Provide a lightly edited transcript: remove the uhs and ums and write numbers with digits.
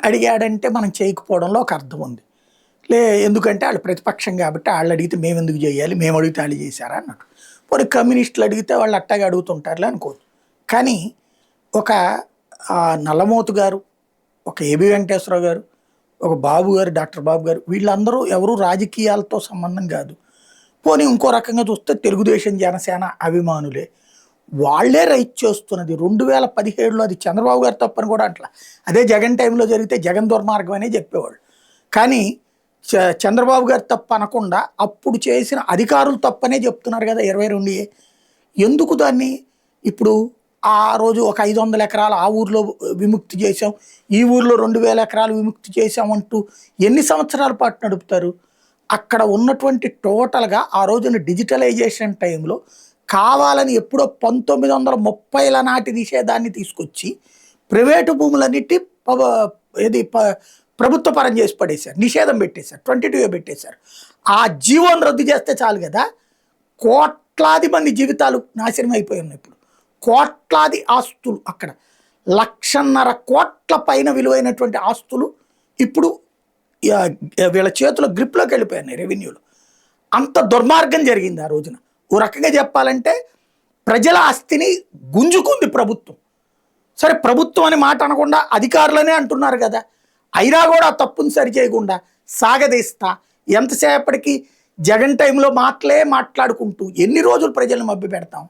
అడిగాడంటే మనం చేయకపోవడంలో ఒక అర్థం ఉంది. లే ఎందుకంటే వాళ్ళు ప్రతిపక్షం కాబట్టి వాళ్ళు అడిగితే మేము ఎందుకు చేయాలి, మేము అడిగితే వాళ్ళు చేశారా అన్నట్టు. పోనీ కమ్యూనిస్టులు అడిగితే వాళ్ళు అట్టాగా అడుగుతుంటారులే అనుకోవచ్చు. కానీ ఒక నల్లమోతు గారు, ఒక ఏబి వెంకటేశ్వరరావు గారు, ఒక బాబు గారు, డాక్టర్ బాబు గారు, వీళ్ళందరూ ఎవరు రాజకీయాలతో సంబంధం కాదు. పోనీ ఇంకో రకంగా చూస్తే తెలుగుదేశం జనసేన అభిమానులే. వాళ్ళే రైట్ చేస్తున్నది 2017లో అది చంద్రబాబు గారు తప్పని కూడా అట్లా. అదే జగన్ టైంలో జరిగితే జగన్ దుర్మార్గం అనే చెప్పేవాళ్ళు. కానీ చంద్రబాబు గారు తప్పు అనకుండా అప్పుడు చేసిన అధికారులు తప్పనే చెప్తున్నారు కదా 22A. ఎందుకు దాన్ని ఇప్పుడు ఆ రోజు ఒక 500 ఎకరాలు ఆ ఊర్లో విముక్తి చేసాం, ఈ ఊర్లో 2000 ఎకరాలు విముక్తి చేసాం అంటూ ఎన్ని సంవత్సరాల పాటు నడుపుతారు? అక్కడ ఉన్నటువంటి టోటల్గా ఆ రోజున డిజిటలైజేషన్ టైంలో కావాలని ఎప్పుడో 1930ల నాటి నిషేధాన్ని తీసుకొచ్చి ప్రైవేటు భూములన్నిటి ఏది ప్రభుత్వ పరం చేసి పడేశారు, నిషేధం పెట్టేశారు, 22A పెట్టేశారు. ఆ జీవోని రద్దు చేస్తే చాలు కదా. కోట్లాది మంది జీవితాలు నాశనం అయిపోయి ఉన్నాయి. ఇప్పుడు కోట్లాది ఆస్తులు, అక్కడ 1,50,000 కోట్ల పైన విలువైనటువంటి ఆస్తులు ఇప్పుడు వీళ్ళ చేతిలో గ్రిప్లోకి వెళ్ళిపోయినాయి రెవెన్యూలో. అంత దుర్మార్గం జరిగింది ఆ రోజున. ఓ రకంగా చెప్పాలంటే ప్రజల ఆస్తిని గుంజుకుంది ప్రభుత్వం. సరే ప్రభుత్వం అని మాట అనకుండా అధికారులనే అంటున్నారు కదా, అయినా కూడా తప్పుని సరి చేయకుండా సాగదీస్తా ఎంతసేపటికి జగన్ టైంలో మాటలే మాట్లాడుకుంటూ ఎన్ని రోజులు ప్రజలను మభ్య పెడతాం?